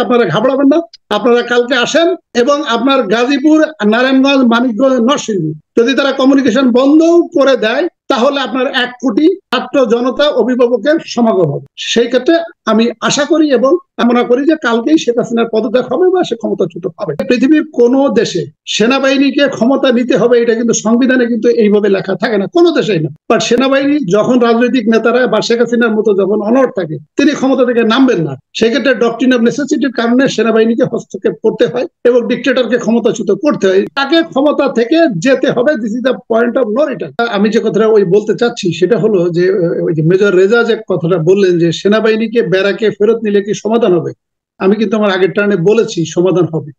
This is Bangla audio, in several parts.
আপনারা ঘাবড়াবেন না, আপনারা কালকে আসেন এবং আপনার গাজীপুর, নারায়ণগঞ্জ, মানিকগঞ্জ, নরসিংদী যদি তারা কমিউনিকেশন বন্ধও করে দেয় তাহলে আপনার 1 কোটি ছাত্র জনতা অভিভাবকের সমাগম হবে। সেই ক্ষেত্রে আমি আশা করি এবং কামনা করি যে কালকেই শেখ হাসিনার পদত্যাগ হবে বা সে ক্ষমতাচ্যুত হবে। পৃথিবীর কোন দেশে সেনাবাহিনীকে ক্ষমতা নিতে হবে এটা কিন্তু সংবিধানে কিন্তু এইভাবে লেখা থাকে না, কোনো দেশেই না। বাট সেনাবাহিনী যখন রাজনৈতিক নেতারা বা শেখ হাসিনার মতো যখন অনড় থাকে তিনি ক্ষমতা থেকে নামবেন না, সেক্ষেত্রে ডক্ট্রিন অফ নেসেসিটির কারণে সেনাবাহিনীকে হস্তক্ষেপ করতে হয় এবং ডিক্টেটরকে ক্ষমতাচ্যুত করতে হয়। তাকে ক্ষমতা থেকে যেতে হবে, this is the point of no return. আমি যে কথাটা বলতে চাচ্ছি সেটা হলো যে ওই যে মেজর রেজা যে কথাটা বললেন যে সেনাবাহিনীকে ব্যারাকে ফেরত নিলে কি সমাধান হবে, আমি কিন্তু আমার আগের টার্নে বলেছি সমাধান হবে।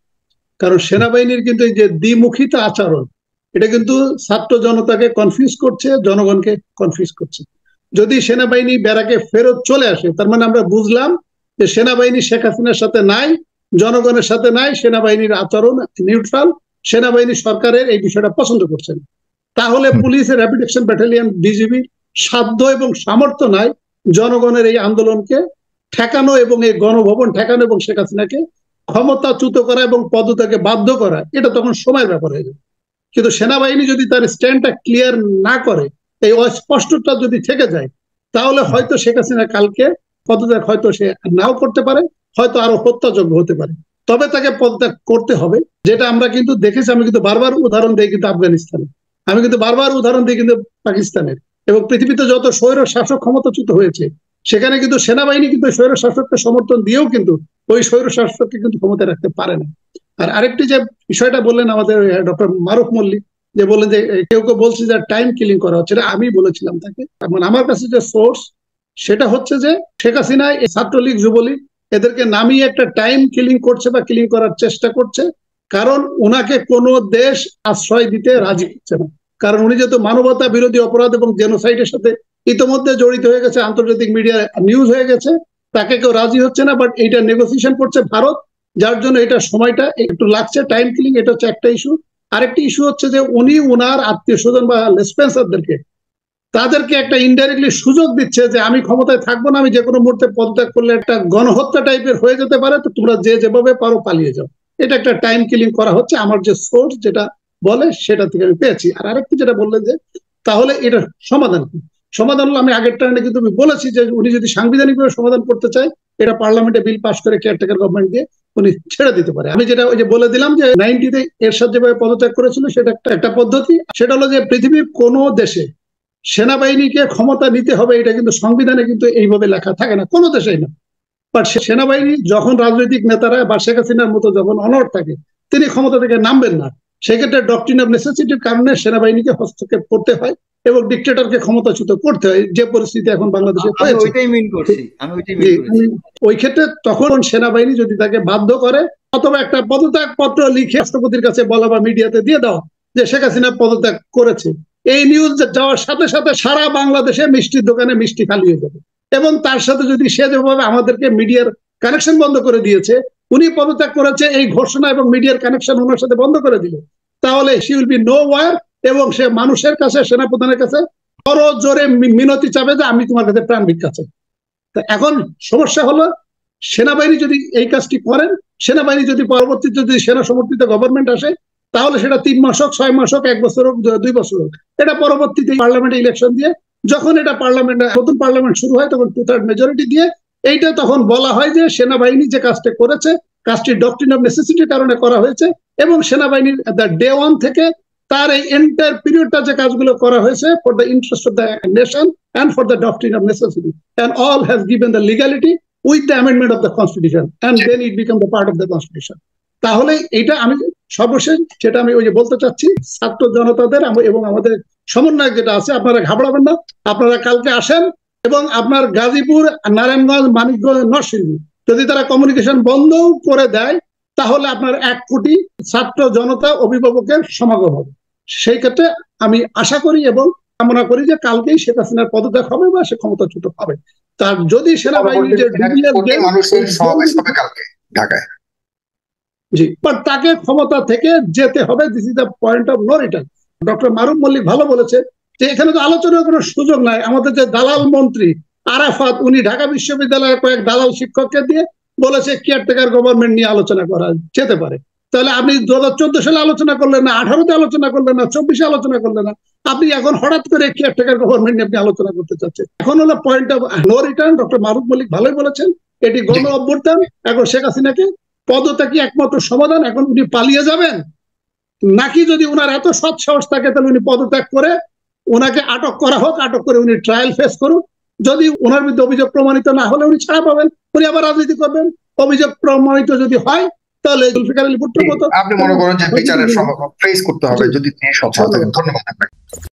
কারণ সেনাবাহিনীর কিন্তু এই যে দ্বিমুখিতা আচরণ এটা কিন্তু ছাত্র জনতাকে কনফিউজ করছে, জনগণকে কনফিউজ করছে। যদি সেনাবাহিনী ব্যারাকে ফেরত চলে আসে তার মানে আমরা বুঝলাম যে সেনাবাহিনী শেখ হাসিনার সাথে নাই, জনগণের সাথে নাই, সেনাবাহিনীর আচরণ নিউট্রাল, সেনাবাহিনী সরকারের এই বিষয়টা পছন্দ করছেন। তাহলে পুলিশের র্যাপিড অ্যাকশন ব্যাটালিয়ন বিজিবি সাধ্য এবং সামর্থ্য নাই জনগণের এই আন্দোলনকে ঠেকানো এবং এই গণভবন ঠেকানো এবং শেখ হাসিনাকে ক্ষমতাচ্যুত করা এবং পদত্যাগে বাধ্য করা, এটা তখন সময়ের ব্যাপার হয়ে যাবে। কিন্তু সেনাবাহিনী যদি তার স্ট্যান্ডটা ক্লিয়ার না করে, এই অস্পষ্টতা যদি থেকে যায়, তাহলে হয়তো শেখ হাসিনা কালকে পদত্যাগ হয়তো সে নাও করতে পারে, হয়তো আরো হত্যাযোগ্য হতে পারে। তবে তাকে পদত্যাগ করতে হবে, যেটা আমরা কিন্তু দেখেছি। আমি কিন্তু বারবার উদাহরণ দিই কিন্তু আফগানিস্তানে, আমি কিন্তু বারবার উদাহরণ দিই কিন্তু পাকিস্তানের, এবং পৃথিবীতে যত স্বৈর শাসক ক্ষমতাচ্যুত হয়েছে সেখানে কিন্তু সেনাবাহিনী কিন্তু স্বৈর শাসককে সমর্থন দিয়েও কিন্তু ওই স্বৈর শাসককে কিন্তু ক্ষমতায় রাখতে পারে না। আর আরেকটি যে বিষয়টা বললেন আমাদের ডক্টর মারুফ মল্লিক, যে বললেন যে কেউ কেউ বলছে যে টাইম কিলিং করা হচ্ছে, এটা আমি বলেছিলাম তাকে। মানে আমার কাছে যে সোর্স সেটা হচ্ছে যে শেখ হাসিনা ছাত্রলীগ, যুবলীগ এদেরকে নামিয়ে একটা টাইম কিলিং করছে বা কিলিং করার চেষ্টা করছে, কারণ ওনাকে কোনো দেশ আশ্রয় দিতে রাজি হচ্ছে না। কারণ উনি যেহেতু মানবতা বিরোধী অপরাধ এবং জেনোসাইডের সাথে ইতিমধ্যে জড়িত হয়ে গেছে, আন্তর্জাতিক মিডিয়া নিউজ হয়ে গেছে, তাকে কেউ রাজি হচ্ছে না। বাট এইটা নেগোসিয়েশন করছে ভারত, যার জন্য এটা সময়টা একটু লাগছে, টাইম কিলিং, এটা হচ্ছে একটা ইস্যু। আরেকটি ইস্যু হচ্ছে যে উনি ওনার আত্মীয় স্বজন বা লেসপেন্সারদেরকে তাদেরকে একটা ইনডাইরেক্টলি সুযোগ দিচ্ছে যে আমি ক্ষমতায় থাকবো না, আমি যে কোনো মুহূর্তে পদত্যাগ করলে একটা গণহত্যা টাইপের হয়ে যেতে পারে, তো তোমরা যে যেভাবে পারো পালিয়ে যাও। এটা একটা টাইম কিলিং করা হচ্ছে, আমার যে সোর্স যেটা বলে সেটা থেকে আমি পেয়েছি। আর আরেকটি যেটা বললেন যে তাহলে এটা সমাধান কি, সমাধান হলো আমি আগের টার্নে কিন্তু আমি বলেছি যে উনি যদি সাংবিধানিকভাবে সমাধান করতে চায় এটা পার্লামেন্টে বিল পাস করে কেয়ারটেকার গভর্নমেন্ট দিয়ে উনি ছেড়ে দিতে পারে। আমি যেটা ওই যে বলে দিলাম যে 90-তে এরশাদ যেভাবে পদত্যাগ করেছিল সেটা একটা পদ্ধতি। সেটা হলো যে পৃথিবীর কোনো দেশে সেনাবাহিনীকে ক্ষমতা নিতে হবে এটা কিন্তু সংবিধানে কিন্তু এইভাবে লেখা থাকে না, কোনো দেশেই না। বাট সেনাবাহিনী যখন রাজনৈতিক নেতারা বা শেখ হাসিনার মতো যখন অনড় থাকে তিনি ক্ষমতা থেকে নামবেন না, সেক্ষেত্রে ডক্ট্রিন অফ নেসেসিটির কারণে সেনাবাহিনীকে হস্তক্ষেপ করতে হয় এবং ডিক্টেটরকে ক্ষমতাচ্যুত করতে হয়, যে পরিস্থিতি এখন বাংলাদেশে হয়েছে। ওই ক্ষেত্রে তখন সেনাবাহিনী যদি তাকে বাধ্য করে অথবা একটা পদত্যাগ পত্র লিখে রাষ্ট্রপতির কাছে বলা বা মিডিয়াতে দিয়ে দাও যে শেখ হাসিনা পদত্যাগ করেছে, এই নিউজ যাওয়ার সাথে সাথে সারা বাংলাদেশে মিষ্টির দোকানে মিষ্টি খালি হয়ে যাবে। এবং তার সাথে যদি সে যেভাবে আমাদেরকে মিডিয়ার কানেকশন বন্ধ করে দিয়েছে, উনি পদত্যাগ করেছে এই ঘোষণা এবং মিডিয়ার কানেকশন ওনার সাথে বন্ধ করে দিল, তাহলে she will be no war এবং সে মানুষের কাছে, সেনাপ্রধানের কাছে বড় জোরে মিনতি চাবে যে আমি তোমার কাছে প্রাণ ভিক্ষা চাই। এখন সমস্যা হলো সেনাবাহিনী যদি এই কাজটি করেন, সেনাবাহিনী যদি পরবর্তীতে যদি সেনা সমর্থিত গভর্নমেন্ট আসে তাহলে সেটা 3 মাস হোক, 6 মাস হোক, 1 বছর হোক, 2 বছর হোক, এটা পরবর্তীতে পার্লামেন্টে ইলেকশন দিয়ে যখন এটা পার্লামেন্টে নতুন পার্লামেন্ট শুরু হয় তখন 2/3 মেজরিটি দিয়ে এইটা তখন বলা হয় যে সেনাবাহিনী যে কাজটা করেছে কাজটি ডক্ট্রিন অফ নেসেসিটির কারণে করা হয়েছে এবং সেনাবাহিনীর ডে 1 থেকে তার এই এন্টায়ার পিরিয়ডটা যে কাজগুলো করা হয়েছে for the interest of the nation and for the doctrine of necessity, and all has given the legality with the amendment of the constitution, and then it become the part of the constitution. তাহলে এটা আমি সর্বশেষ যেটা আমি ওই যে বলতে চাচ্ছি ছাত্র জনতাদের এবং আমাদের সমন্বয়ক যেটা আছে, আপনারা ঘাবড়াবেন না, আপনারা কালকে আসেন এবং আপনার গাজীপুর, নারায়ণগঞ্জ, মানিকগঞ্জ, নরসিংদী যদি তারা কমিউনিকেশন বন্ধও করে দেয় তাহলে আপনার 1 কোটি ছাত্র জনতা অভিভাবকের সমাগম হবে। সেই ক্ষেত্রে আমি আশা করি এবং কামনা করি যে কালকেই শেখ হাসিনার পদত্যাগ হবে বা সে ক্ষমতাচ্যুত হবে। তার যদি সেনাবাহিনী জি, বাট তাকে ক্ষমতা থেকে যেতে হবে, this is the point of no return. Doctor Maruf Mallick ভালো বলেছে যে এখানে তো আলোচনার কোনো সুযোগ নাই। আমাদের যে দালাল মন্ত্রী আরাফাত, উনি ঢাকা বিশ্ববিদ্যালয়ের কয়েক দালাল শিক্ষককে দিয়ে বলেছে কেয়ারটেকার গভর্নমেন্ট নিয়ে আলোচনা করা যেতে পারে। তাহলে আপনি 2014 সালে আলোচনা করলেন না, 18-তে আলোচনা করলেন না, 24-এ আলোচনা করলেন না, আপনি এখন হঠাৎ করে কেয়ারটেকার গভর্নমেন্ট নিয়ে আপনি আলোচনা করতে চাচ্ছেন। এখন হলো point of no return. Doctor Maruf Mallick ভালোই বলেছেন, এটি গণ অভ্যুত্থান। এখন শেখ হাসিনাকে পদত্যাগই একমাত্র সমাধান। এখন উনি পালিয়ে যাবেন, নাকি যদি ওনার এত সৎ সাহস থাকে তাহলে উনি পদত্যাগ করে ওনাকে আটক করা হোক, আটক করে উনি ট্রায়াল ফেস করুন। যদি ওনার বিরুদ্ধে অভিযোগ প্রমাণিত না হলে উনি ছাড়া পাবেন, উনি আবার রাজনীতি করবেন। অভিযোগ প্রমাণিত যদি হয় তাহলে জুলফিকার আলী ভুট্টোর মতো আপনি মনে করেন যে বিচারের সম্ভব ফেস করতে হবে যদি তিনি সচ্ছল থাকেন। ধন্যবাদ আপনাকে।